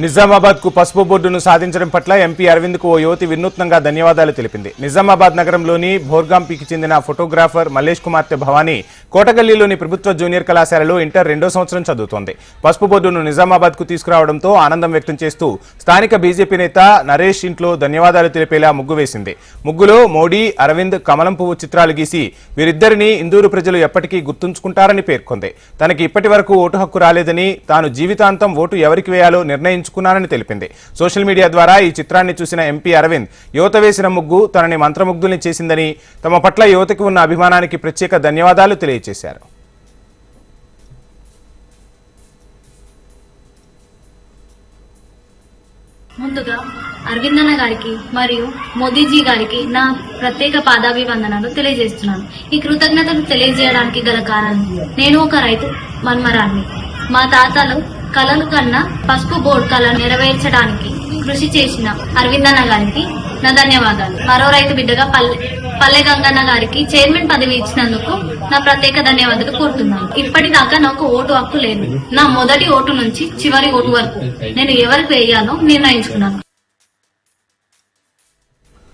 నిజామాబాద్ కు పసుపు బోర్డును సాధించడం పట్ల ఎంపీ అరవింద్ కు ఓ యువతి వినూత్నంగా ధన్యవాదాలు తెలిపింది. నిజామాబాద్ నగరంలోని భోర్గాంపీకి చెందిన ఫోటోగ్రాఫర్ మల్లేష్ కుమార్తె భవానీ కోటగల్లీలోని ప్రభుత్వ జూనియర్ కళాశాలలో ఇంటర్ 2వ సంవత్సరం చదువుతోంది. పసుపు బోర్డును నిజామాబాద్ కు తీసుకురావడంతో ఆనందం వ్యక్తం చేస్తూ స్థానిక బీజేపీ నేత నరేష్ ఇంట్లో ధన్యవాదాలు తెలిపేలా ముగ్గు వేసింది. ముగ్గులో మోడీ, అరవింద్ కమలం పువ్వు చిత్రాలు గీసి వీరిద్దరిని ఇందూరు ప్రజలు ఎప్పటికీ గుర్తుంచుకుంటారని పేర్కొంది. తనకి ఇప్పటి వరకు ఓటు హక్కు రాలేదని, తాను జీవితాంతం ఓటు ఎవరికి వేయాలో నిర్ణయించుకున్నానని తెలిపింది. సోషల్ మీడియా ద్వారా ఈ చిత్రాన్ని చూసిన ఎంపీ అరవింద్ యువత వేసిన ముగ్గు తనని మంత్రముగ్ధుల్ని చేసిందని, తమ పట్ల యువతకు ఉన్న అభిమానానికి ప్రత్యేక ధన్యవాదాలు తెలియజేశారు. ముందుగా అరవిందన్న గారికి మరియు మోదీజీ గారికి నా ప్రత్యేక పాదాభివందనాలు తెలియజేస్తున్నాను. ఈ కృతజ్ఞతలు తెలియజేయడానికి గల కారణం, నేను ఒక రైతు మన్మరాన్ని. మా తాతలు కలలు కన్నా పసుపు బోర్డు కళను నెరవేర్చడానికి కృషి చేసిన అరవిందన్న గారికి నా ధన్యవాదాలు. మరో రైతు బిడ్డగా పల్లె గంగన్న గారికి చైర్మన్ పదవి ఇచ్చినందుకు నా ప్రత్యేక ధన్యవాదాలు కోరుతున్నాను. ఇప్పటిదాకా నాకు ఓటు హక్కు లేదు. నా మొదటి ఓటు నుంచి చివరి ఓటు వరకు నేను ఎవరికి వేయాలో నిర్ణయించుకున్నాను.